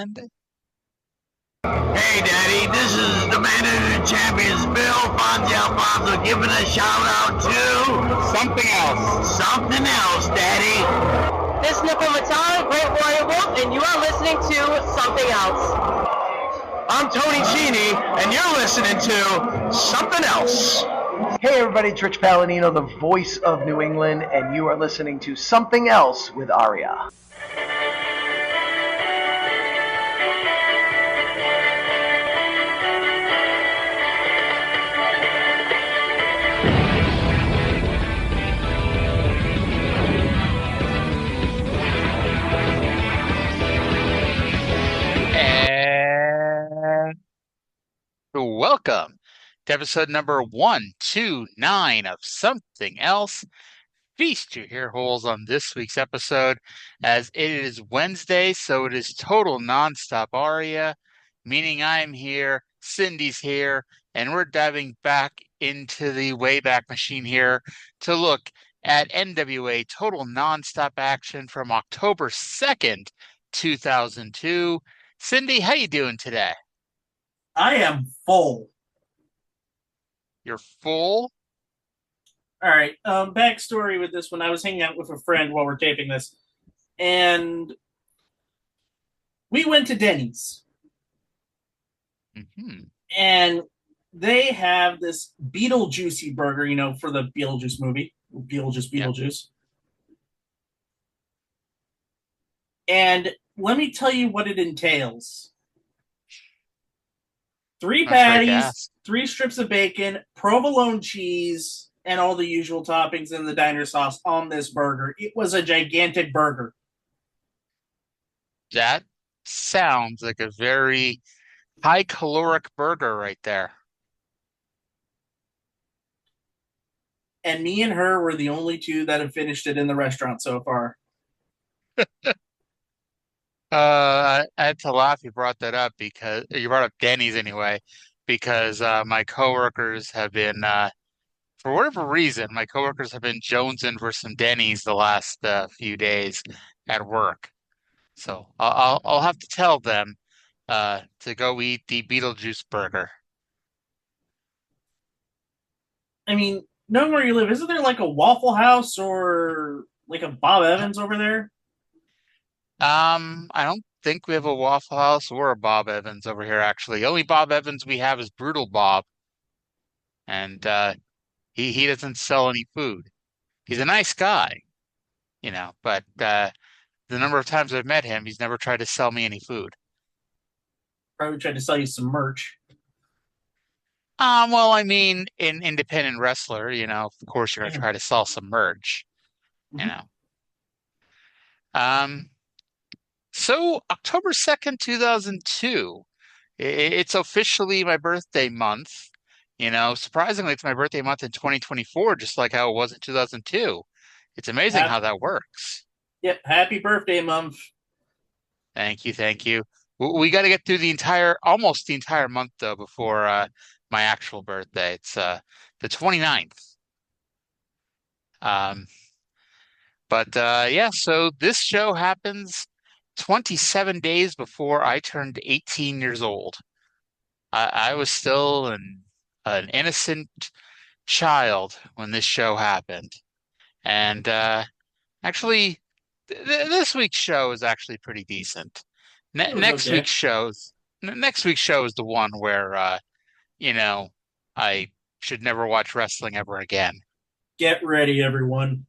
and Hey, Daddy, this is the man of the champions, Bill Fonzie Alfonso, giving a shout out to Something else. something else, Daddy. This is Nipple Matan, Great Warrior Wolf, and you are listening to Something Else. I'm Tony Cini, and you're listening to Something Else. Hey everybody, it's Rich Palladino, the voice of New England, and you are listening to Something Else with Arya. and welcome to episode number 129 of Something Else. Feast your ear holes on this week's episode, as it is Wednesday, so it is total nonstop Arya, meaning I'm here, Cyndi's here, and we're diving back into the Wayback Machine here to look at NWA Total Nonstop Action from October 2nd, 2002. Cyndi, how you doing today? I am full. You're full? All right. Backstory with this one. I was hanging out with a friend while we're taping this, and we went to Denny's. Mm-hmm. And they have this Beetlejuicy burger, you know, for the Beetlejuice movie. Beetlejuice. And let me tell you what it entails. 3 patties, 3 strips of bacon, provolone cheese, and all the usual toppings in the diner sauce on this burger. It was a gigantic burger. That sounds like a very high caloric burger right there. And me and her were the only two that have finished it in the restaurant so far. I had to laugh you brought that up, because you brought up Denny's anyway, because my coworkers have been for whatever reason, my coworkers have been jonesing for some Denny's the last few days at work. So I'll have to tell them to go eat the Beetlejuice burger. I mean, knowing where you live, isn't there like a Waffle House or like a Bob Evans over there? I don't think we have a Waffle House or a Bob Evans over here, actually. The only Bob Evans we have is Brutal Bob, and he doesn't sell any food. He's a nice guy, but the number of times I've met him, he's never tried to sell me any food. Probably tried to sell you some merch. Well, I mean, in independent wrestler, of course you're gonna try to sell some merch, So October 2nd, 2002, it's officially my birthday month. Surprisingly, it's my birthday month in 2024, just like how it was in 2002. It's amazing how that works. Yep, happy birthday month. Thank you, thank you. We got to get through almost the entire month, though, before my actual birthday. It's the 29th. Yeah, so this show happens 27 days before I turned 18 years old. I was still an innocent child when this show happened. And actually, this week's show is actually pretty decent. Next week's show is the one where, I should never watch wrestling ever again. Get ready, everyone.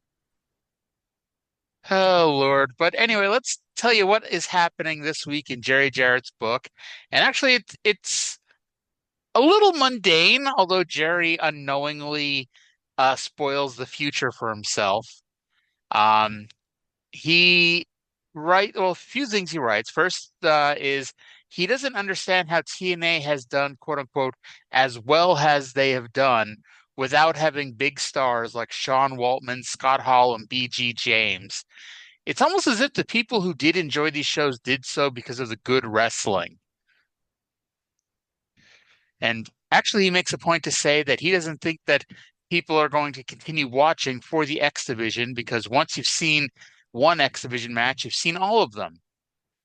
Oh, Lord. But anyway, let's tell you what is happening this week in Jerry Jarrett's book. And actually, it's a little mundane, although Jerry unknowingly spoils the future for himself. A few things he writes. First is he doesn't understand how TNA has done, quote unquote, as well as they have done without having big stars like Sean Waltman, Scott Hall, and BG James. It's almost as if the people who did enjoy these shows did so because of the good wrestling. And actually, he makes a point to say that he doesn't think that people are going to continue watching for the X Division, because once you've seen one X Division match, you've seen all of them.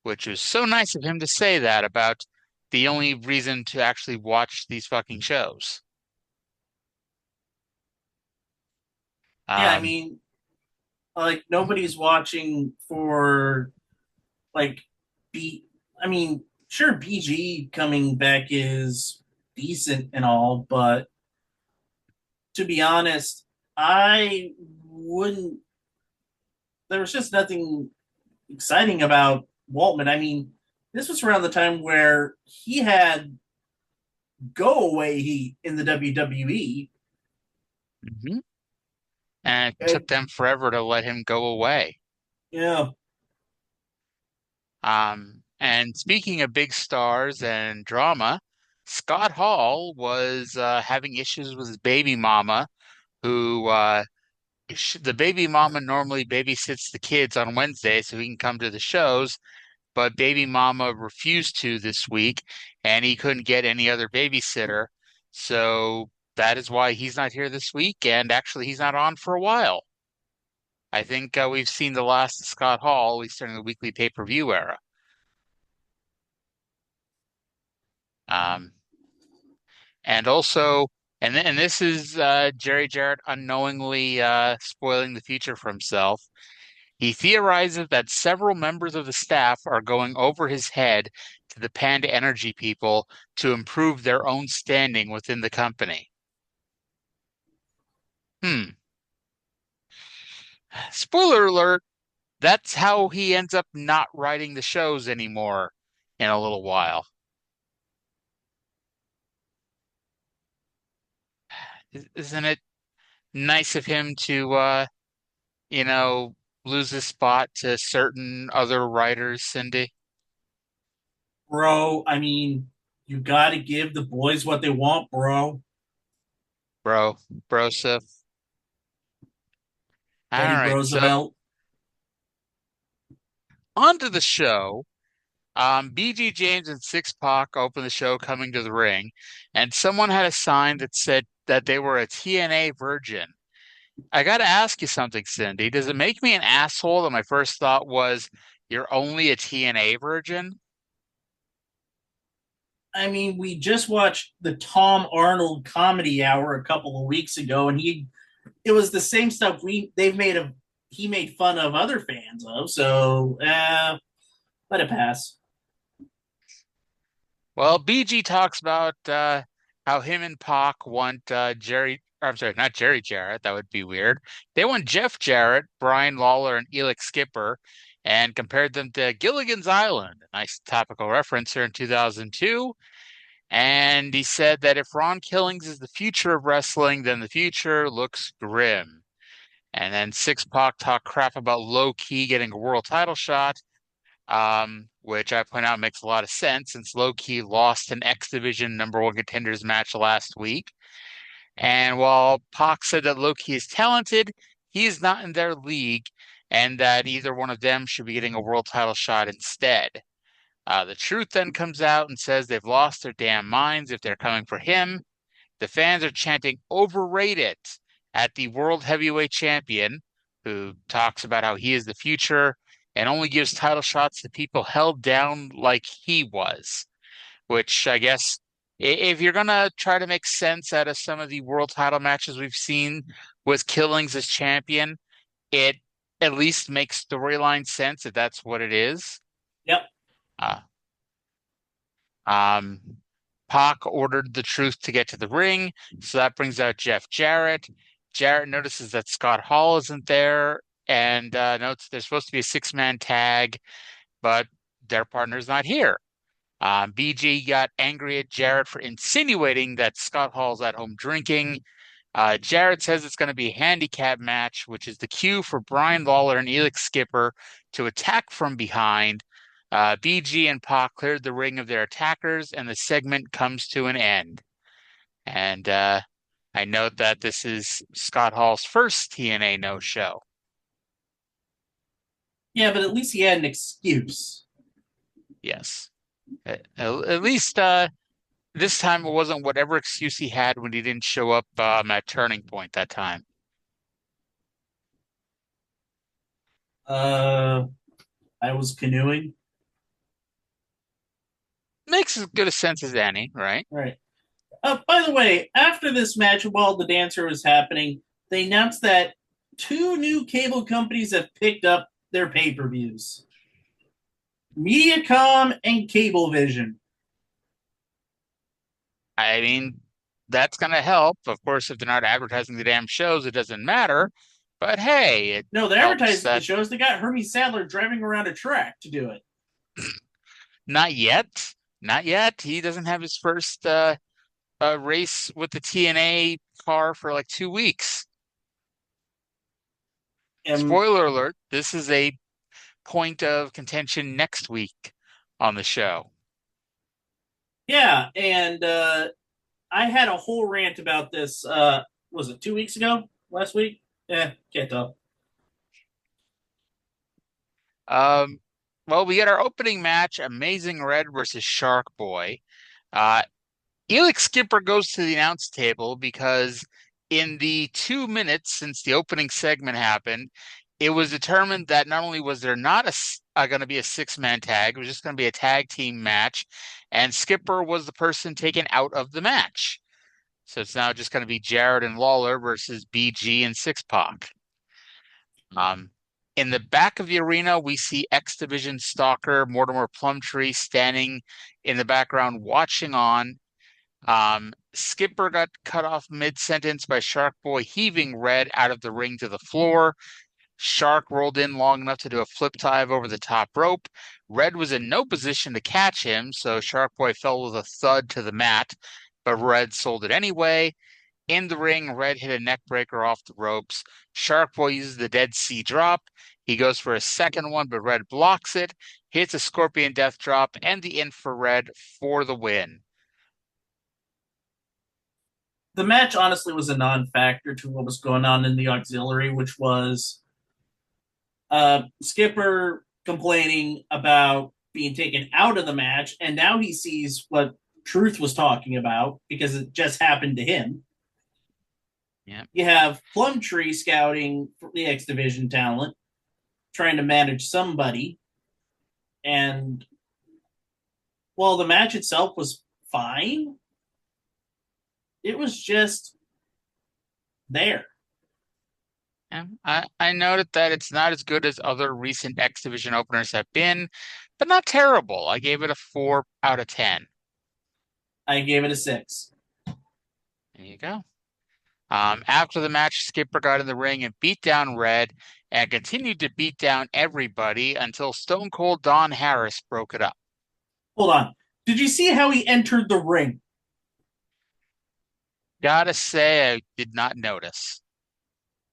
which was so nice of him to say that about the only reason to actually watch these fucking shows. Yeah, I Um, mean, like nobody's watching for like B. I mean, sure, BG coming back is decent and all, but to be honest, I wouldn't. There was just nothing exciting about Waltman. I mean, this was around the time where he had go away heat in the WWE. mhm. And it took And, them forever to let him go away. yeah, And speaking of big stars and drama, Scott Hall was having issues with his baby mama, who the baby mama normally babysits the kids on Wednesday so he can come to the shows, but baby mama refused to this week, and he couldn't get any other babysitter. So that is why he's not here this week, and actually he's not on for a while. I think we've seen the last of Scott Hall, at least during the weekly pay-per-view era. Um, and also, and this is Jerry Jarrett unknowingly spoiling the future for himself. He theorizes that several members of the staff are going over his head to the Panda Energy people to improve their own standing within the company. Hmm. Spoiler alert, that's how he ends up not writing the shows anymore in a little while. Isn't it nice of him to you know, lose his spot to certain other writers, Cyndi? bro. I mean, you got to give the boys what they want, bro. Bro, Broseph. All Teddy right, so Roosevelt. on to the show. BG James and Syxx-Pac opened the show coming to the ring, and someone had a sign that said that they were a TNA virgin. I got to ask you something, Cyndi. Does it make me an asshole that my first thought was you're only a TNA virgin? I mean, we just watched the Tom Arnold comedy hour a couple of weeks ago, and it was the same stuff they've made of he made fun of other fans of. So let it pass. Well, BG talks about how him and Pac want I'm sorry, not Jerry Jarrett. That would be weird. They want Jeff Jarrett, Brian Lawler, and Elix Skipper, and compared them to Gilligan's Island. A nice topical reference here in 2002. And he said that if Ron Killings is the future of wrestling, then the future looks grim. And then Syxx-Pac talked crap about Low-Ki getting a world title shot, which I point out makes a lot of sense since Low-Ki lost an X Division number one contenders match last week. And while Pac said that Low-Ki is talented, he is not in their league, and that either one of them should be getting a world title shot instead. The truth then comes out and says they've lost their damn minds if they're coming for him. The fans are chanting overrated at the world heavyweight champion, who talks about how he is the future and only gives title shots to people held down like he was. Which I guess, if you're gonna try to make sense out of some of the world title matches we've seen with Killings as champion, it at least makes storyline sense if that's what it is. Yep. Uh, Um, Pac ordered the Truth to get to the ring, so that brings out Jeff Jarrett. Jarrett notices that Scott Hall isn't there and notes there's supposed to be a six-man tag, but their partner's not here. BG got angry at Jarrett for insinuating that Scott Hall's at home drinking. Jarrett says it's going to be a handicap match, which is the cue for Brian Lawler and Elix Skipper to attack from behind. BG and Pac cleared the ring of their attackers, and the segment comes to an end. And I note that this is Scott Hall's first TNA no-show. Yeah, but at least he had an excuse. Yes. At least this time it wasn't whatever excuse he had when he didn't show up at Turning Point that time. Uh, I was canoeing. makes as good a sense as any, right? Right. By the way, after this match, while the dancer was happening, they announced that two new cable companies have picked up their pay-per-views: Mediacom and Cablevision. I mean, that's going to help. Of course, if they're not advertising the damn shows, it doesn't matter. But hey, it No, they're helps advertising the that shows. They got Hermie Sadler driving around a track to do it. not yet, not yet. He doesn't have his first race with the TNA car for like 2 weeks. And Spoiler alert, this is a point of contention next week on the show. yeah, and I had a whole rant about this. Was it 2 weeks ago? Last week? Yeah, can't tell. Um, well, we get our opening match, Amazing Red versus Shark Boy. Uh, Elix Skipper goes to the announce table because in the 2 minutes since the opening segment happened, it was determined that not only was there not going to be a six-man tag, it was just going to be a tag team match, and Skipper was the person taken out of the match. So it's now just going to be Jarrett and Lawler versus BG and Syxx-Pac. In the back of the arena, we see X Division stalker Mortimer Plumtree standing in the background watching on. Skipper got cut off mid-sentence by Shark Boy heaving Red out of the ring to the floor. Shark rolled in long enough to do a flip dive over the top rope. Red was in no position to catch him, so Shark Boy fell with a thud to the mat, but Red sold it anyway. In the ring, Red hit a neck breaker off the ropes. Shark Boy uses the Dead Sea Drop. He goes for a second one, but Red blocks it, hits a Scorpion Death Drop, and the Infrared for the win. The match honestly was a non-factor to what was going on in the auxiliary, which was Skipper complaining about being taken out of the match, and now he sees what Truth was talking about because it just happened to him. Yeah. You have Plumtree scouting for the X Division talent, trying to manage somebody, and while the match itself was fine, it was just there. Yeah, I noted that it's not as good as other recent X Division openers have been, but not terrible. I gave it a 4 out of 10. I gave it a 6. There you go. After the match, Skipper got in the ring and beat down Red and continued to beat down everybody until Stone Cold Don Harris broke it up. Hold on. Did you see how he entered the ring? Gotta say, I did not notice.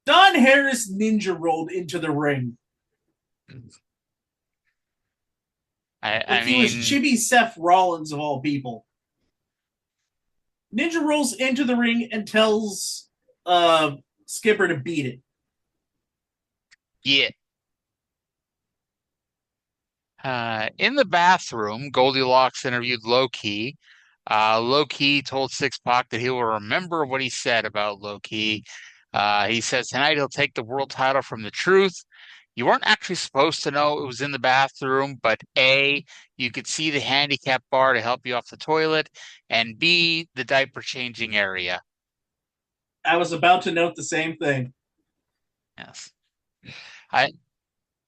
Don Harris ninja rolled into the ring. I He was mean, Chibi Seth Rollins of all people. Ninja rolls into the ring and tells Skipper to beat it. yeah. In the bathroom, Goldilocks interviewed Low-Ki. Low-Ki told Syxx-Pac that he will remember what he said about Low-Ki. He says tonight he'll take the world title from the Truth. You weren't actually supposed to know it was in the bathroom, but A, you could see the handicap bar to help you off the toilet, and B, the diaper changing area. I was about to note the same thing. Yes. I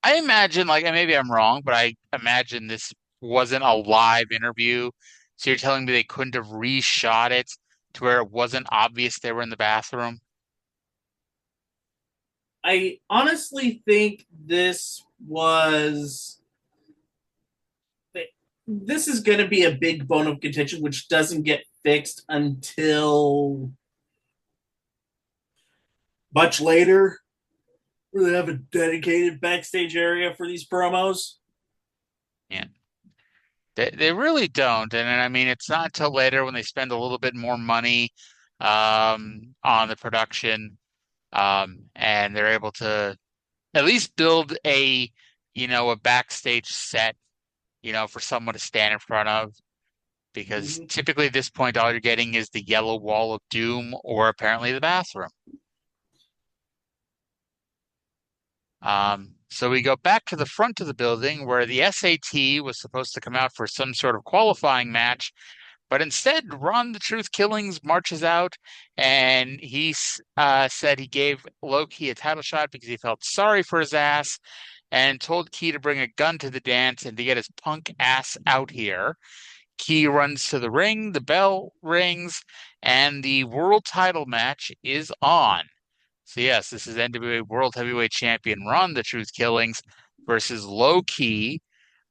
I imagine, like, and maybe I'm wrong, but I imagine this wasn't a live interview. So you're telling me they couldn't have reshot it to where it wasn't obvious they were in the bathroom? I honestly think this is going to be a big bone of contention, which doesn't get fixed until much later. Where they have a dedicated backstage area for these promos. Yeah. They really don't. And I mean, it's not until later when they spend a little bit more money on the production and they're able to at least build a backstage set, for someone to stand in front of. Because typically at this point, all you're getting is the yellow wall of doom or apparently the bathroom. So we go back to the front of the building where the SAT was supposed to come out for some sort of qualifying match, but instead Ron the Truth Killings marches out and he said he gave Low-Ki a title shot because he felt sorry for his ass and told Key to bring a gun to the dance and to get his punk ass out here. Key runs to the ring, the bell rings, and the world title match is on. So yes, this is NWA World Heavyweight Champion Ron the Truth Killings versus Low-Ki.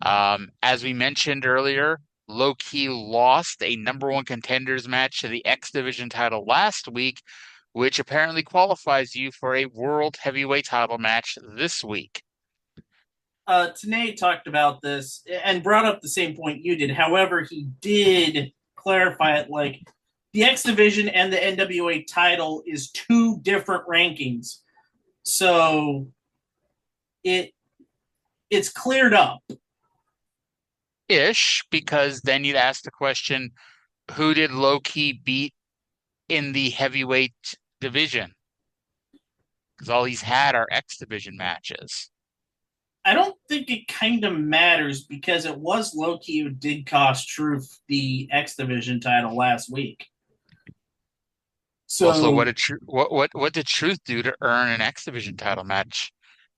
As we mentioned earlier, Low-Ki lost a number one contenders match to the X Division title last week, which apparently qualifies you for a World Heavyweight title match this week. Tanay talked about this and brought up the same point you did. However, he did clarify it like the X Division and the NWA title is two different rankings. So it's cleared up. Ish, because then you'd ask the question, who did Low-Ki beat in the heavyweight division? Because all he's had are X Division matches. I don't think it kind of matters because it was Low-Ki who did cost Truth the X Division title last week. So Also, what did Truth do to earn an X Division title match?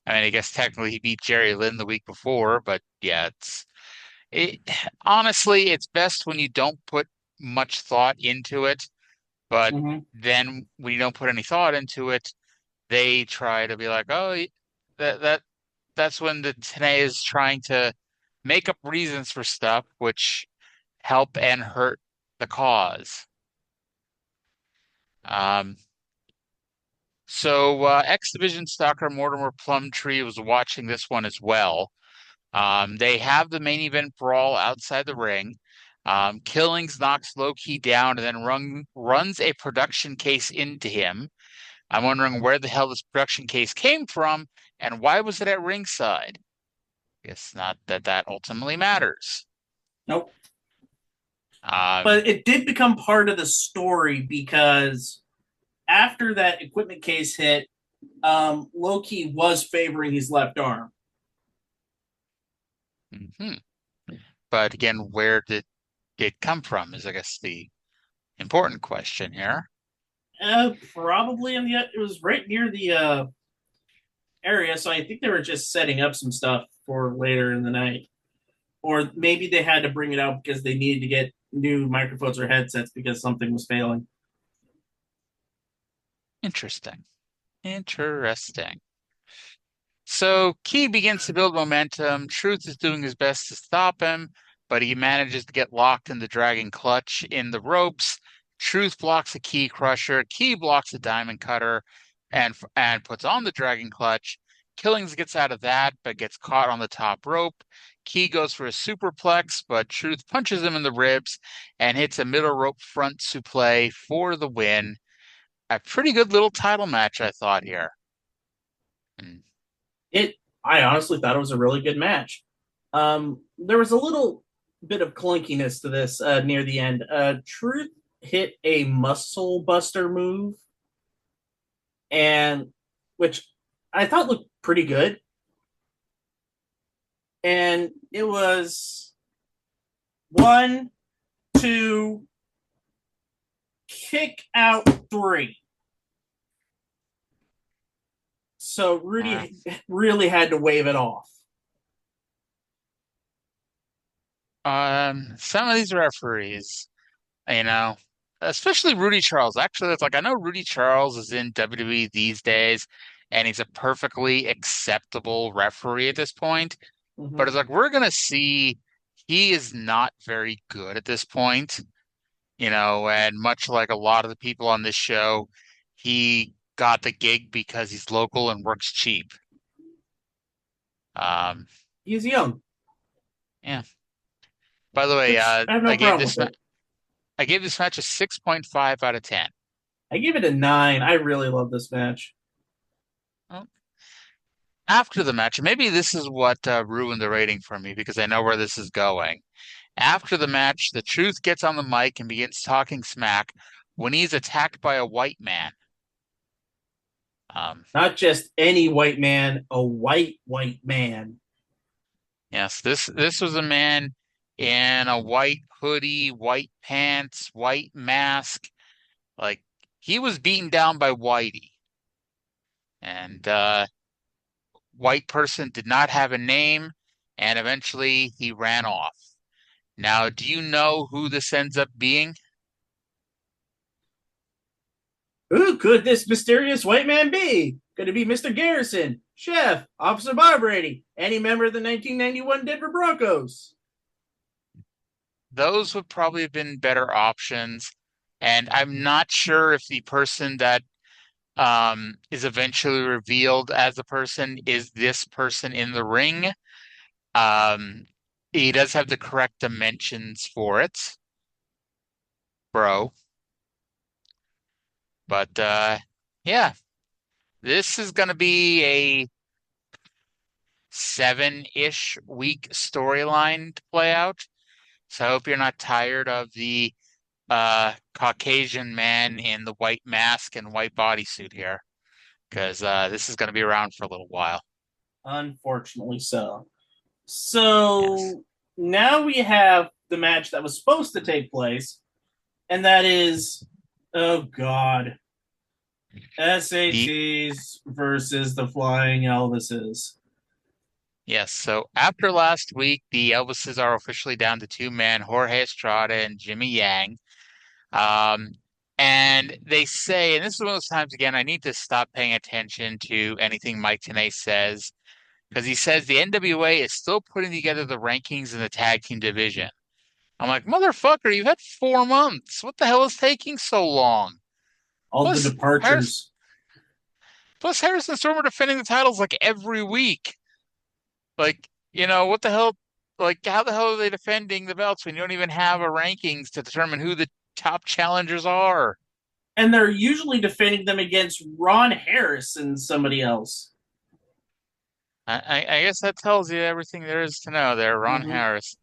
I mean, I guess technically he beat Jerry Lynn the week before, but yeah, honestly, it's best when you don't put much thought into it. But then when you don't put any thought into it, they try to be like, oh, that's when the Tanay is trying to make up reasons for stuff which help and hurt the cause. So X Division stalker Mortimer Plumtree was watching this one as well. They have the main event brawl outside the ring. Killings knocks Low-Ki down and then runs a production case into him. I'm wondering where the hell this production case came from and why was it at ringside? Guess not that ultimately matters. Nope. But it did become part of the story because after that equipment case hit, Low-Ki was favoring his left arm. But again, where did it come from is, I guess, the important question here. Probably it was right near the area, so I think they were just setting up some stuff for later in the night. Or maybe they had to bring it out because they needed to get new microphones or headsets because something was failing. Interesting. So Key begins to build momentum. Truth is doing his best to stop him, but he manages to get locked in the dragon clutch in the ropes. Truth blocks a Key crusher. Key blocks a diamond cutter and puts on the dragon clutch. Killings gets out of that, but gets caught on the top rope. Key goes for a superplex, but Truth punches him in the ribs and hits a middle rope front suplex for the win. A pretty good little title match, I thought here. I honestly thought it was a really good match. There was a little bit of clunkiness to this near the end. Truth hit a muscle buster move, and which I thought looked pretty good. And it was 1, 2, kick out 3. So Rudy really had to wave it off. Some of these referees, especially Rudy Charles. Actually, it's like I know Rudy Charles is in WWE these days, and he's a perfectly acceptable referee at this point. But it's like we're gonna see he is not very good at this point, and much like a lot of the people on this show, he got the gig because he's local and works cheap. He's young. Yeah. By the way, I gave this match a 6.5 out of 10. I gave it a 9. I really love this match. Well, after the match, maybe this is what ruined the rating for me because I know where this is going. After the match, the Truth gets on the mic and begins talking smack when he's attacked by a white man. Not just any white man, a white man. Yes, this was a man in a white hoodie, white pants, white mask. Like he was beaten down by Whitey, and white person did not have a name, and eventually he ran off. Now, do you know who this ends up being? Who could this mysterious white man be? Could it be Mr. Garrison, Chef, Officer Bob Brady, any member of the 1991 Denver Broncos? Those would probably have been better options. And I'm not sure if the person that is eventually revealed as the person is this person in the ring. Um, he does have the correct dimensions for it, bro. But yeah, this is going to be a 7-ish week storyline to play out. So I hope you're not tired of the Caucasian man in the white mask and white bodysuit here, because this is going to be around for a little while. Unfortunately so. Yes. So now we have the match that was supposed to take place, and that is, oh God, SATs versus the Flying Elvises. Yes, so after last week, the Elvises are officially down to two men, Jorge Estrada and Jimmy Yang. Um, and they say, and this is one of those times again, I need to stop paying attention to anything Mike Tenay says, because he says the NWA is still putting together the rankings in the tag team division. I'm like, motherfucker, you've had 4 months. What the hell is taking so long? All the Plus, departures. Harrison Storm are defending the titles like every week. Like, what the hell? Like, how the hell are they defending the belts when you don't even have a rankings to determine who the top challengers are? And they're usually defending them against Ron Harris and somebody else. I guess that tells you everything there is to know there, Ron Mm-hmm. Harris.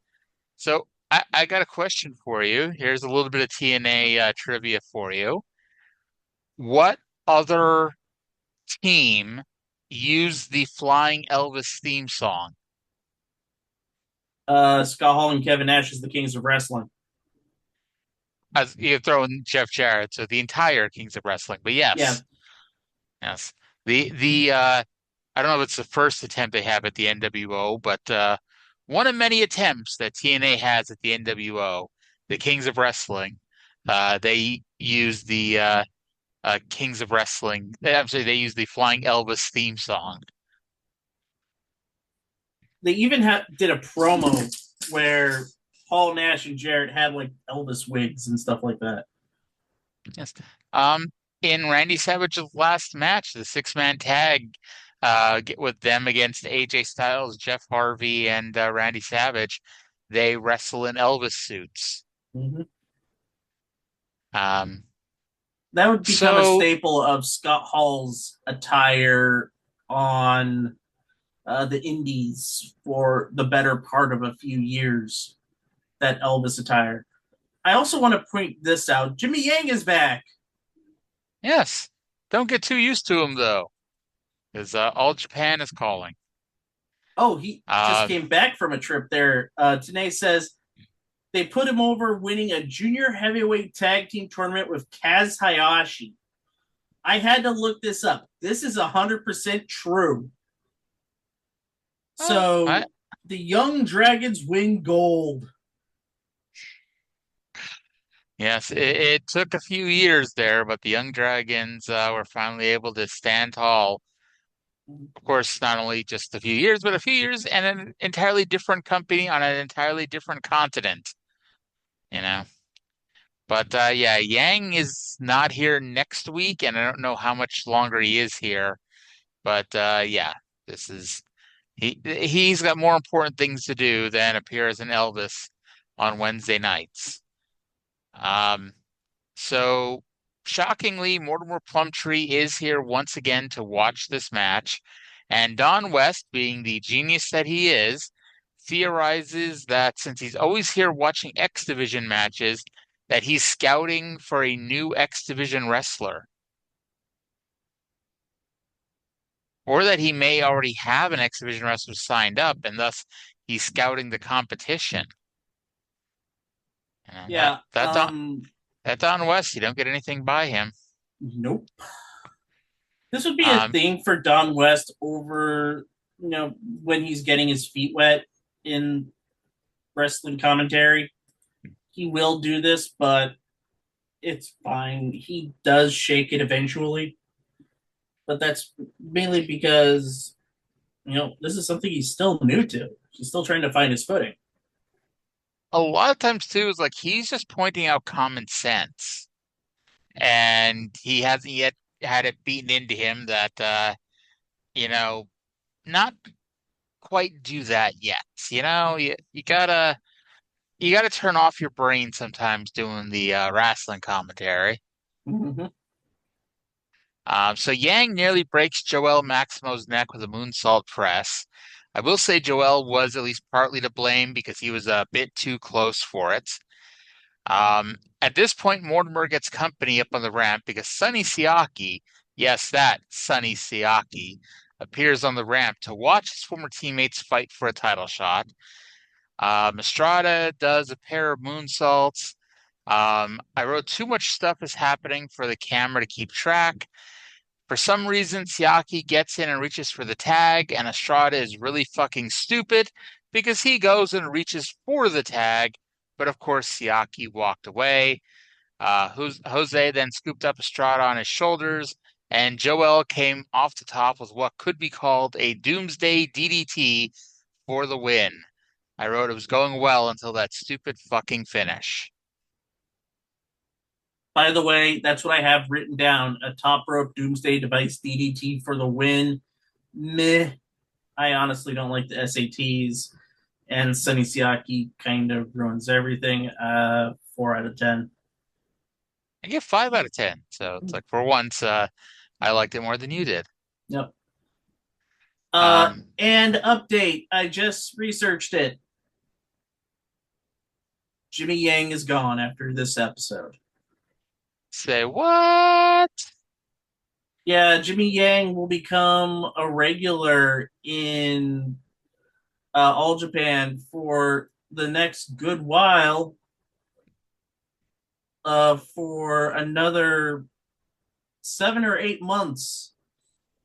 So I got a question for you. Here's a little bit of TNA trivia for you. What other team used the Flying Elvis theme song? Scott Hall and Kevin Nash is the Kings of Wrestling. As you throw in Jeff Jarrett, so the entire Kings of Wrestling. But Yeah. yes. The I don't know if it's the first attempt they have at the NWO, but one of many attempts that TNA has at the NWO, the Kings of Wrestling. They use the Kings of Wrestling. Actually, they use the Flying Elvis theme song. They even did a promo where Paul Nash and Jarrett had like Elvis wigs and stuff like that. Yes. In Randy Savage's last match, the 6-man tag, get with them against AJ Styles, Jeff Harvey, and Randy Savage, they wrestle in Elvis suits. Mm-hmm. Um, That would become a so staple of Scott Hall's attire on the Indies for the better part of a few years. That Elvis attire. I also want to point this out. Jimmy Yang is back. yes, don't get too used to him though, because all Japan is calling. Oh, he just Uh, came back from a trip there. Tanay says they put him over winning a junior heavyweight tag team tournament with Kaz Hayashi. I had to look this up. This is 100% true. So the Young Dragons win gold. Yes, it took a few years there, but the Young Dragons were finally able to stand tall. Of course, not only just a few years, but a few years and an entirely different company on an entirely different continent, you know. But yeah, Yang is not here next week, and I don't know how much longer he is here. But yeah, this is he's got more important things to do than appear as an Elvis on Wednesday nights. Um, So, shockingly, Mortimer Plumtree is here once again to watch this match. And Don West, being the genius that he is, theorizes that since he's always here watching X Division matches, that he's scouting for a new X Division wrestler. or that he may already have an X Division wrestler signed up, and thus he's scouting the competition. And Yeah. that Don West, you don't get anything by him. Nope. This would be a Um, thing for Don West over, when he's getting his feet wet in wrestling commentary. He will do this, but it's fine. He does shake it eventually, but that's mainly because this is something he's still new to. He's still trying to find his footing. a lot of times too is like he's just pointing out common sense, and he hasn't yet had it beaten into him that you know, not quite do that yet. You gotta turn off your brain sometimes doing the wrestling commentary. Mm-hmm. So Yang nearly breaks Joel Maximo's neck with a moonsault press. I will say Joel was at least partly to blame because he was a bit too close for it. At this point, Mortimer gets company up on the ramp because Sonny Siaki, yes, that Sonny Siaki, appears on the ramp to watch his former teammates fight for a title shot. Estrada does a pair of moonsaults. I wrote too much stuff is happening for the camera to keep track. For some reason, Siaki gets in and reaches for the tag, and Estrada is really fucking stupid because he goes and reaches for the tag, but of course Siaki walked away. Jose then scooped up Estrada on his shoulders, and Joel came off the top with what could be called a Doomsday DDT for the win. I wrote it was going well until that stupid fucking finish. By the way, that's what I have written down: a top rope Doomsday Device DDT for the win. Meh. I honestly don't like the SATs, and Sonny Siaki kind of ruins everything. 4 out of 10. I give 5 out of 10. So it's like for once, I liked it more than you did. Yep. Um, And update. I just researched it. Jimmy Yang is gone after this episode. Say what? Yeah, Jimmy Yang will become a regular in All Japan for the next good while. For another 7 or 8 months,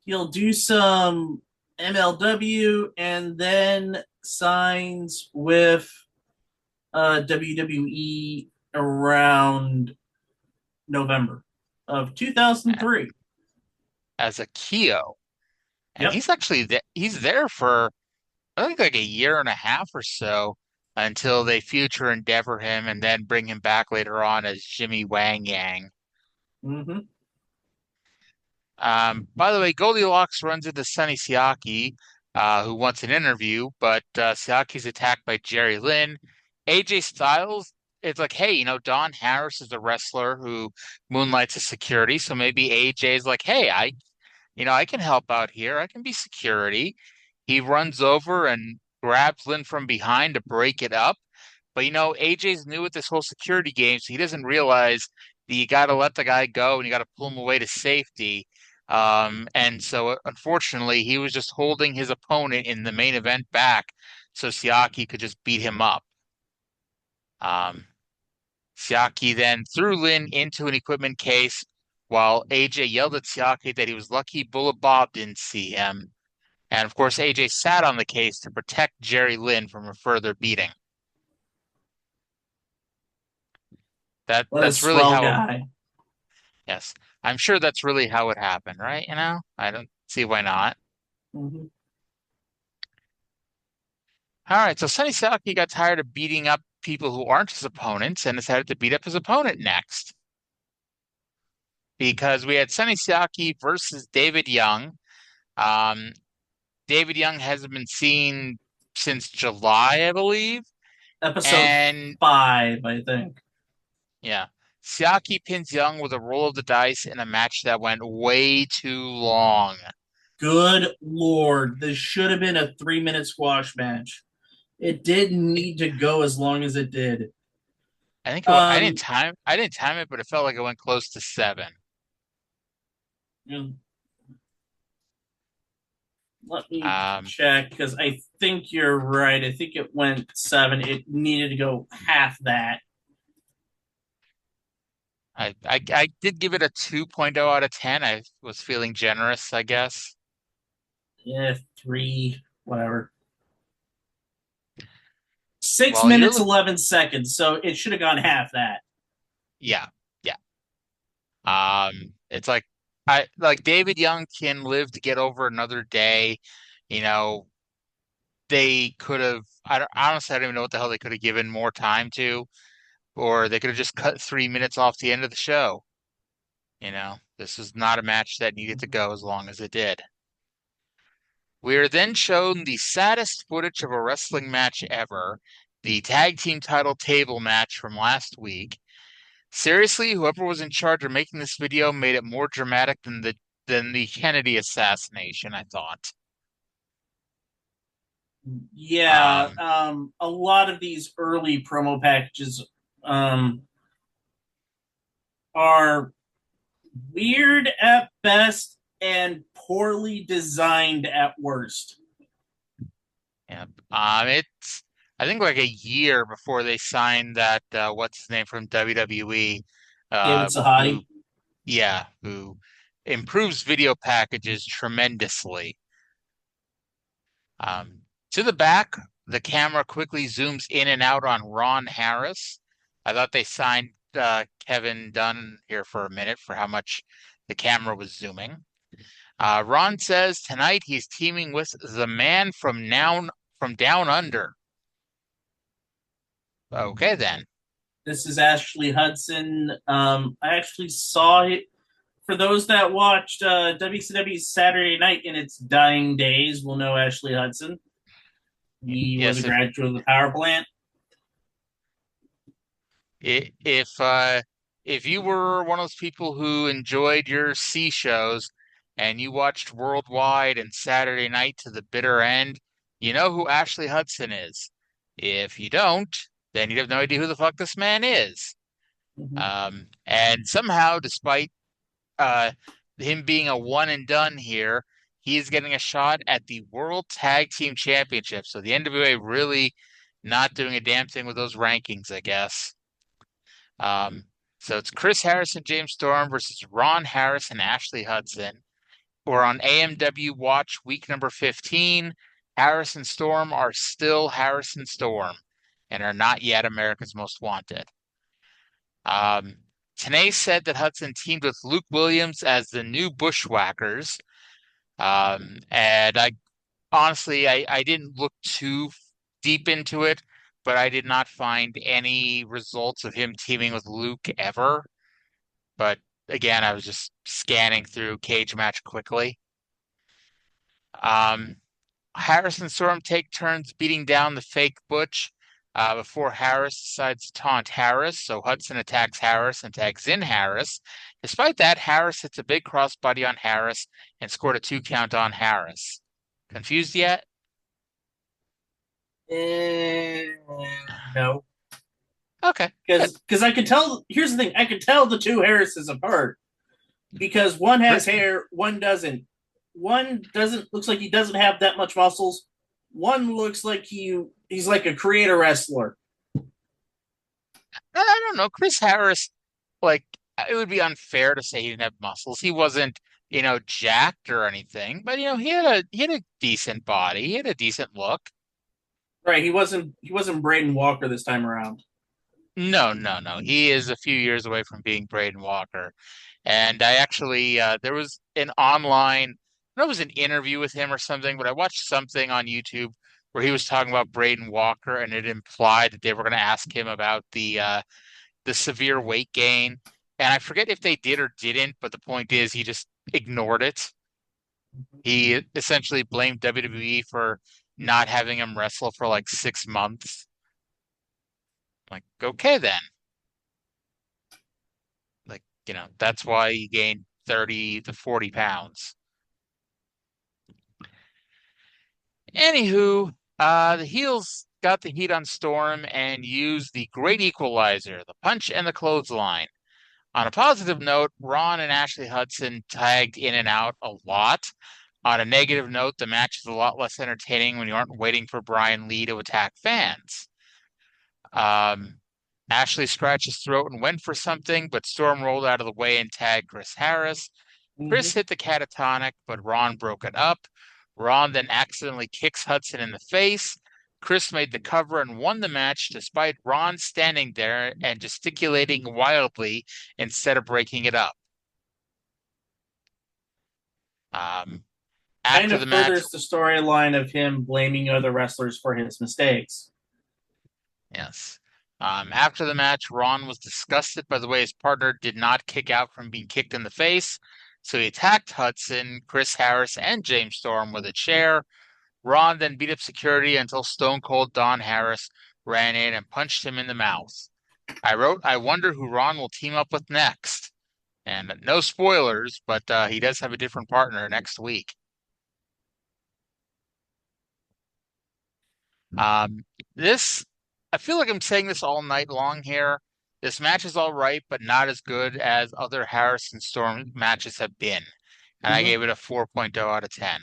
he'll do some MLW and then signs with WWE around November of 2003. As a Keo. And Yep. he's actually he's there for I think like a year and a half or so until they future endeavor him and then bring him back later on as Jimmy Wang Yang. Mm-hmm. By the way, Goldilocks runs into Sonny Siaki, who wants an interview, but Siaki's attacked by Jerry Lynn. AJ Styles, it's like, hey, Don Harris is a wrestler who moonlights as security, so maybe AJ's like, hey, I can help out here. I can be security. He runs over and grabs Lynn from behind to break it up. But AJ's new with this whole security game, so he doesn't realize that you got to let the guy go and you got to pull him away to safety. And so unfortunately, he was just holding his opponent in the main event back so Siaki could just beat him up. Um, Siaki then threw Lynn into an equipment case while AJ yelled at Siaki that he was lucky Bullet Bob didn't see him. And of course, AJ sat on the case to protect Jerry Lynn from a further beating. What a That's really swell how it, guy. yes. I'm sure that's really how it happened, right? I don't see why not. Mm-hmm. All right, so Sonny Siaki got tired of beating up people who aren't his opponents and decided to beat up his opponent next. Because we had Sonny Siaki versus David Young. Um, David Young hasn't been seen since July, I believe. Episode And 5, I think. yeah, Siaki pins Young with a roll of the dice in a match that went way too long. Good Lord. This should have been a 3-minute squash match. It didn't need to go as long as it did. I think I didn't time it, but it felt like it went close to 7. You know, Let me Um, check because I think you're right. I think it went 7. It needed to go half that. I did give it a 2.0 out of 10. I was feeling generous, I guess. Yeah, 3, whatever. 6 Well, you're minutes, look, 11 seconds. So it should have gone half that. yeah, yeah. It's like I like David Young can live to get over another day. You know, they could have. Honestly, I don't even know what the hell they could have given more time to, or they could have just cut 3 minutes off the end of the show. This was not a match that needed to go as long as it did. We are then shown the saddest footage of a wrestling match ever, the tag team title table match from last week. Seriously, whoever was in charge of making this video made it more dramatic than the Kennedy assassination, I thought. Yeah, Um, a lot of these early promo packages um, are weird at best and poorly designed at worst. yeah. It's I think like a year before they signed that what's his name from WWE, David who Sahadi. yeah, who improves video packages tremendously. To the back, the camera quickly zooms in and out on Ron Harris. I thought they signed Kevin Dunn here for a minute for how much the camera was zooming. Ron says tonight he's teaming with the man from down under. Okay then. This is Ashley Hudson. I actually saw it. For those that watched WCW Saturday Night in its dying days, will know Ashley Hudson. He was a Yes, graduate of the power plant. if you were one of those people who enjoyed your C shows and you watched Worldwide and Saturday Night to the bitter end, you know who Ashley Hudson is. If you don't, then you have no idea who the fuck this man is. Mm-hmm. And somehow, despite uh, him being a one and done here, he's getting a shot at the World Tag Team Championship. So the NWA really not doing a damn thing with those rankings, I guess. Um, so it's Chris Harris and James Storm versus Ron Harris and Ashley Hudson. We're on AMW Watch week number 15. Harris and Storm are still Harris and Storm and are not yet America's Most Wanted. Tenay said that Hudson teamed with Luke Williams as the new Bushwhackers. And I honestly, I didn't look too deep into it, but I did not find any results of him teaming with Luke ever. But again, I was just scanning through Cage Match quickly. Um, Harris and Storm take turns beating down the fake Butch before Harris decides to taunt Harris. So Hudson attacks Harris and tags in Harris. Despite that, Harris hits a big crossbody on Harris and scored a 2 count on Harris. Confused yet? No, Okay, good. because I can tell. Here's the thing: I can tell the two Harrises apart because one has hair, one doesn't. One doesn't looks like he doesn't have that much muscles. One looks like he's like a creator wrestler. I don't know. Chris Harris, like, it would be unfair to say he didn't have muscles. He wasn't, jacked or anything, but he had a decent body. He had a decent look. Right? He wasn't Braden Walker this time around. No, no, no. He is a few years away from being Braden Walker. And I actually, there was an online, I don't know if it was an interview with him or something, but I watched something on YouTube where he was talking about Braden Walker, and it implied that they were going to ask him about the severe weight gain. And I forget if they did or didn't, but the point is he just ignored it. He essentially blamed WWE for not having him wrestle for like 6 months. Like, okay then. Like, that's why he gained 30 to 40 pounds. Anywho, the heels got the heat on Storm and used the great equalizer, the punch and the clothesline. On a positive note, Ron and Ashley Hudson tagged in and out a lot, On a negative note, the match is a lot less entertaining when you aren't waiting for Brian Lee to attack fans. Ashley scratched his throat and went for something, but Storm rolled out of the way and tagged Chris Harris. Chris hit the catatonic, but Ron broke it up. Ron then accidentally kicks Hudson in the face. Chris made the cover and won the match despite Ron standing there and gesticulating wildly instead of breaking it up. Kind After of the match, furthers the storyline of him blaming other wrestlers for his mistakes. yes. After the match, Ron was disgusted by the way his partner did not kick out from being kicked in the face, so he attacked Hudson, Chris Harris, and James Storm with a chair. Ron then beat up security until Stone Cold Don Harris ran in and punched him in the mouth. I wrote, I wonder who Ron will team up with next. And no spoilers, but he does have a different partner next week. This, I feel like I'm saying this all night long here. This match is all right, but not as good as other Harrison Storm matches have been. And I gave it a 4.0 out of 10.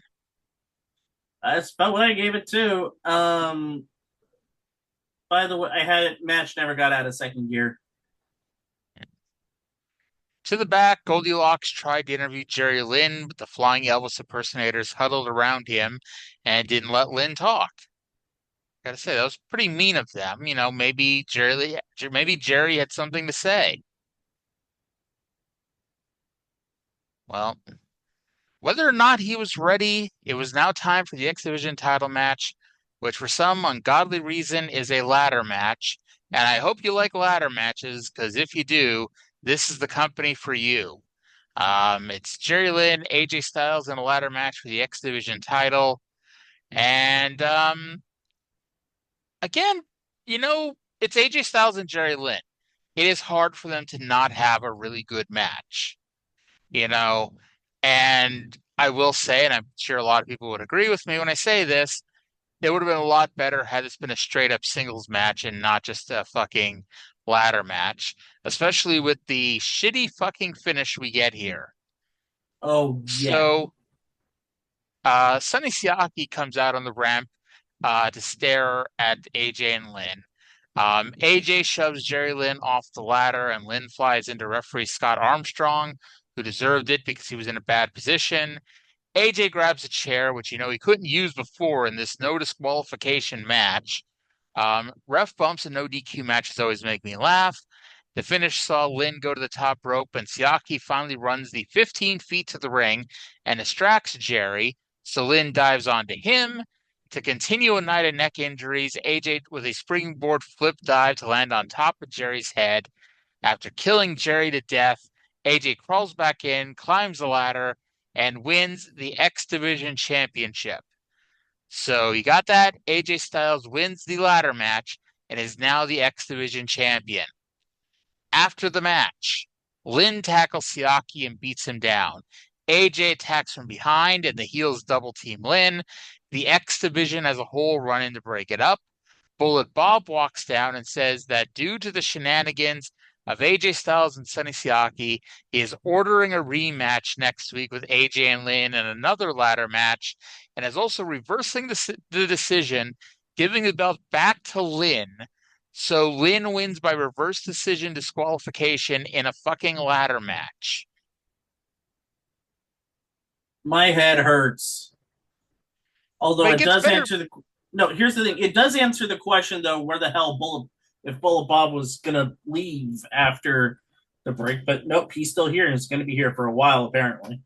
That's about what I gave it too. By the way, I had it match never got out of second gear. To the back, Goldilocks tried to interview Jerry Lynn, but the flying Elvis impersonators huddled around him and didn't let Lynn talk. Gotta say, that was pretty mean of them. You know, maybe Jerry had something to say. Well, whether or not he was ready, it was now time for the X Division title match, which for some ungodly reason is a ladder match. And I hope you like ladder matches, because if you do, this is the company for you. It's Jerry Lynn, AJ Styles in a ladder match for the X Division title. And again, you know, it's AJ Styles and Jerry Lynn. It is hard for them to not have a really good match, you know. And I will say, and I'm sure a lot of people would agree with me when I say this, it would have been a lot better had this been a straight up singles match and not just a fucking ladder match, especially with the shitty fucking finish we get here. Oh, yeah. So, Sonny Siaki comes out on the ramp to stare at AJ and Lynn. AJ shoves Jerry Lynn off the ladder, and Lynn flies into referee Scott Armstrong, who deserved it because he was in a bad position. AJ grabs a chair, which, you know, he couldn't use before in this no disqualification match. Ref bumps and no DQ matches always make me laugh. The finish saw Lynn go to the top rope, and Siaki finally runs the 15 feet to the ring and distracts Jerry, so Lynn dives onto him. To continue a night of neck injuries, AJ with a springboard flip dive to land on top of Jerry's head. After killing Jerry to death, AJ crawls back in, climbs the ladder, and wins the X Division Championship. So you got that? AJ Styles wins the ladder match and is now the X Division Champion. After the match, Lynn tackles Siaki and beats him down. AJ attacks from behind and the heels double team Lynn. The X Division as a whole run in to break it up. Bullet Bob walks down and says that due to the shenanigans of AJ Styles and Sonny Siaki, he is ordering a rematch next week with AJ and Lynn and another ladder match, and is also reversing the decision, giving the belt back to Lynn. So Lynn wins by reverse decision disqualification in a fucking ladder match. My head hurts. Although it does answer the... No, here's the thing. It does answer the question, though, where the hell if Bullet Bob was going to leave after the break. But nope, he's still here and is going to be here for a while, apparently.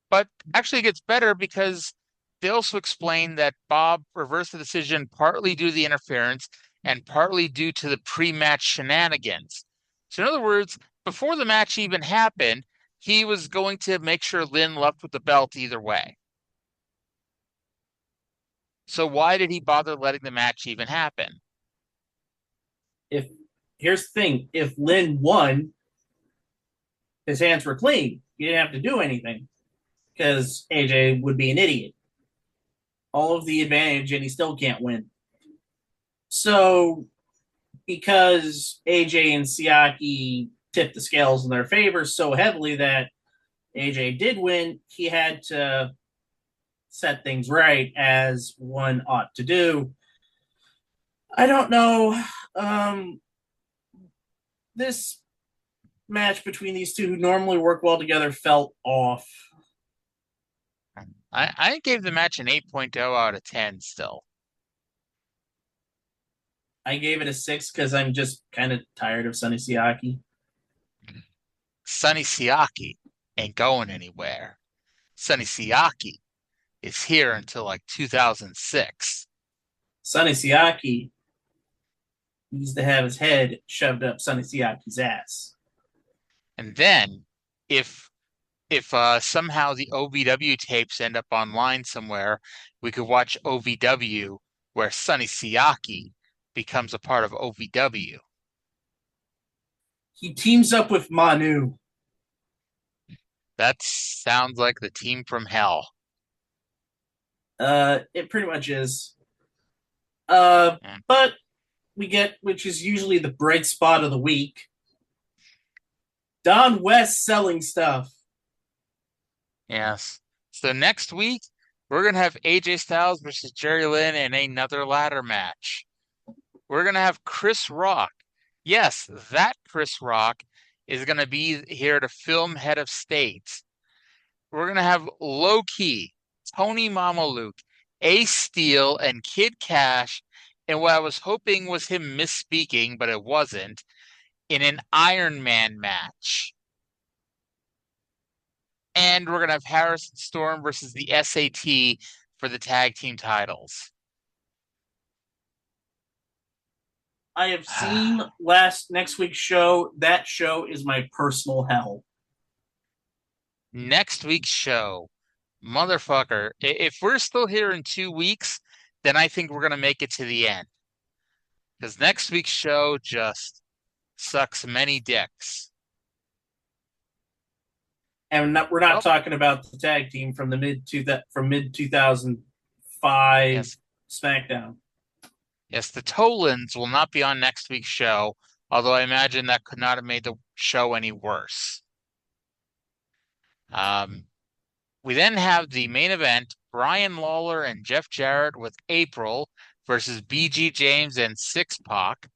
But actually it gets better because they also explain that Bob reversed the decision partly due to the interference and partly due to the pre-match shenanigans. So in other words, before the match even happened, he was going to make sure Lynn left with the belt either way. So why did he bother letting the match even happen? Here's the thing, if Lynn won, his hands were clean. He didn't have to do anything because AJ would be an idiot. All of the advantage, and he still can't win. So, because AJ and Siaki tipped the scales in their favor so heavily that AJ did win, he had to set things right as one ought to do. I don't know. This match between these two who normally work well together felt off. I gave the match an 8.0 out of 10 still. I gave it a 6 because I'm just kind of tired of Sonny Siaki. Sonny Siaki ain't going anywhere. Sonny Siaki is here until like 2006. Sonny Siaki needs to have his head shoved up Sonny Siaki's ass. And then if somehow the OVW tapes end up online somewhere, we could watch OVW where Sonny Siaki becomes a part of OVW. He teams up with Manu. That sounds like the team from hell. It pretty much is. Mm. But we get, which is usually the bright spot of the week, Don West selling stuff. Yes. So next week, we're going to have AJ Styles versus Jerry Lynn in another ladder match. We're going to have Chris Rock. Yes, that Chris Rock is going to be here to film Head of State. We're going to have Low-Ki, Tony Mamaluke, Ace Steel, and Kid Cash in what I was hoping was him misspeaking, but it wasn't, in an Iron Man match. And we're going to have Harrison Storm versus the SAT for the tag team titles. I have seen next week's show. That show is my personal hell. Next week's show, motherfucker, if we're still here in 2 weeks, then I think we're going to make it to the end. Because next week's show just sucks many dicks. And we're not talking about the tag team from the mid 2005 Yes. SmackDown. Yes, the Tolans will not be on next week's show, although I imagine that could not have made the show any worse. We then have the main event, Brian Lawler and Jeff Jarrett with April versus BG James and Syxx-Pac.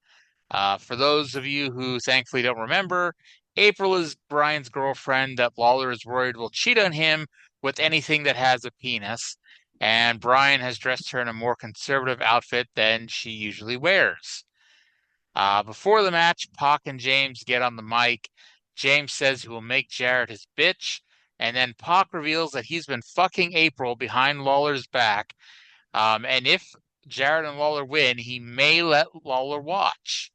For those of you who thankfully don't remember, April is Brian's girlfriend that Lawler is worried will cheat on him with anything that has a penis, and Brian has dressed her in a more conservative outfit than she usually wears. Before the match, Pac and James get on the mic. James says he will make Jarrett his bitch, and then Pac reveals that he's been fucking April behind Lawler's back, and if Jarrett and Lawler win, he may let Lawler watch.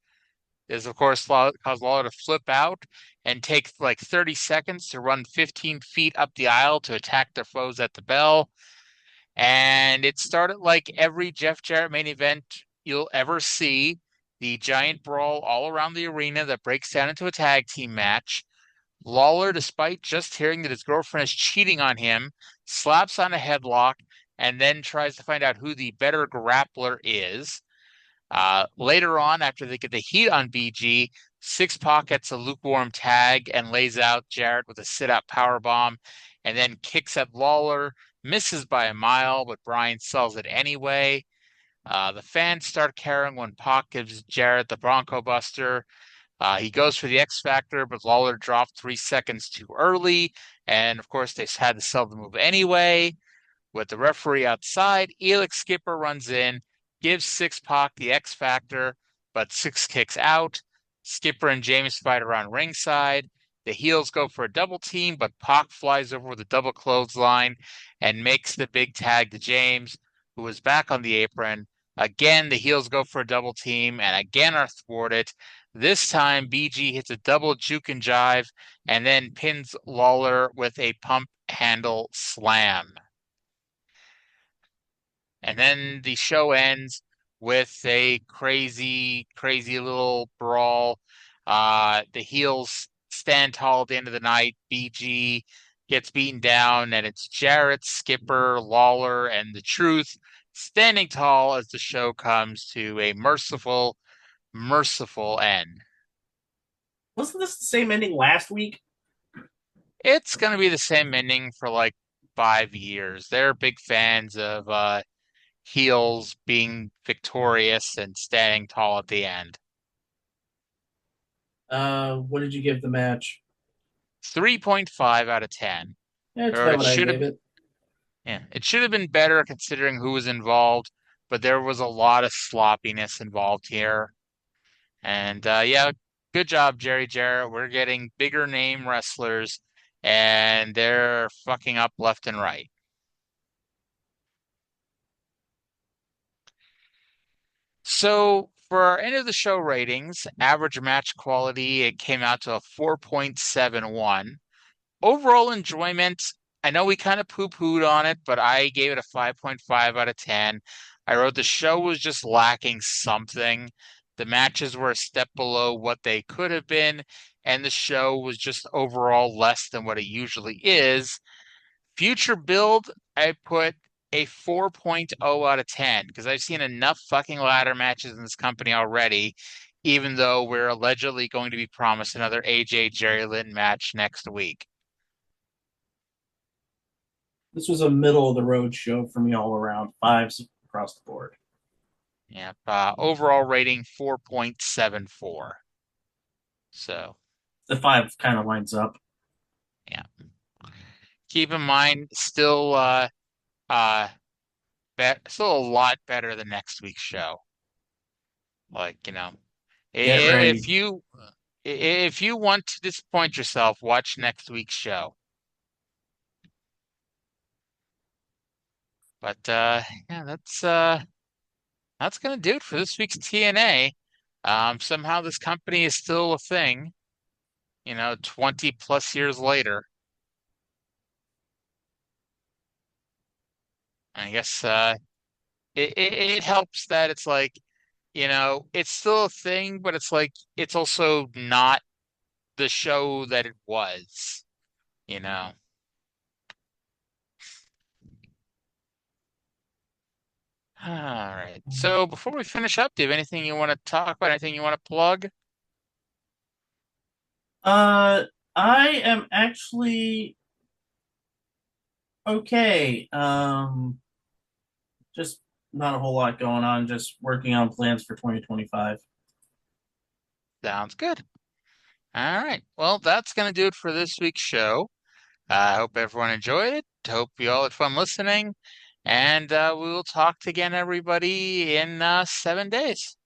This, of course, caused Lawler to flip out and take like 30 seconds to run 15 feet up the aisle to attack their foes at the bell. And it started like every Jeff Jarrett main event you'll ever see, the giant brawl all around the arena that breaks down into a tag team match. Lawler, despite just hearing that his girlfriend is cheating on him, slaps on a headlock and then tries to find out who the better grappler is. Later on, after they get the heat on BG, Syxx-Pac gets a lukewarm tag and lays out Jarrett with a sit-out powerbomb and then kicks at Lawler, misses by a mile, but Brian sells it anyway. The fans start caring when Pac gives Jarrett the Bronco Buster. He goes for the X Factor, but Lawler dropped 3 seconds too early. And of course, they had to sell the move anyway. With the referee outside, Elix Skipper runs in, gives Syxx-Pac the X Factor, but Syxx kicks out. Skipper and James fight around ringside. The heels go for a double team, but Pac flies over with a double clothesline and makes the big tag to James, who is back on the apron. Again, the heels go for a double team and again are thwarted. This time, BG hits a double juke and jive and then pins Lawler with a pump handle slam. And then the show ends with a crazy, crazy little brawl. The heels stand tall at the end of the night. BG gets beaten down, and it's Jarrett, Skipper, Lawler, and the Truth standing tall as the show comes to a merciful, merciful end. Wasn't this the same ending last week? It's going to be the same ending for like 5 years. They're big fans of heels being victorious and standing tall at the end. What did you give the match? 3.5 out of 10. Yeah, that's Or about it what I should have gave it. Yeah, it should have been better considering who was involved, but there was a lot of sloppiness involved here. And yeah, good job, Jerry Jarrett. We're getting bigger name wrestlers, and they're fucking up left and right. So for our end of the show ratings, average match quality, it came out to a 4.71. Overall enjoyment, I know we kind of poo-pooed on it, but I gave it a 5.5 out of 10. I wrote the show was just lacking something. The matches were a step below what they could have been, and the show was just overall less than what it usually is. Future build, I put a 4.0 out of 10 because I've seen enough fucking ladder matches in this company already, even though we're allegedly going to be promised another AJ Jerry Lynn match next week. This was a middle of the road show for me all around. Fives across the board. Yep. Overall rating 4.74. So, The five kind of lines up. yeah. Keep in mind, uh, still a lot better than next week's show. Like, Get if ready. you want to disappoint yourself, watch next week's show. But yeah, that's gonna do it for this week's TNA. Somehow this company is still a thing, 20 plus years later. I guess it helps that it's like, it's still a thing, but it's like it's also not the show that it was, you know. All right. So before we finish up, do you have anything you want to talk about? Anything you want to plug? Uh, I am actually okay. Just not a whole lot going on. Just working on plans for 2025. Sounds good. All right. Well, that's gonna do it for this week's show. I hope everyone enjoyed it. Hope you all had fun listening. And we will talk again, everybody, in 7 days.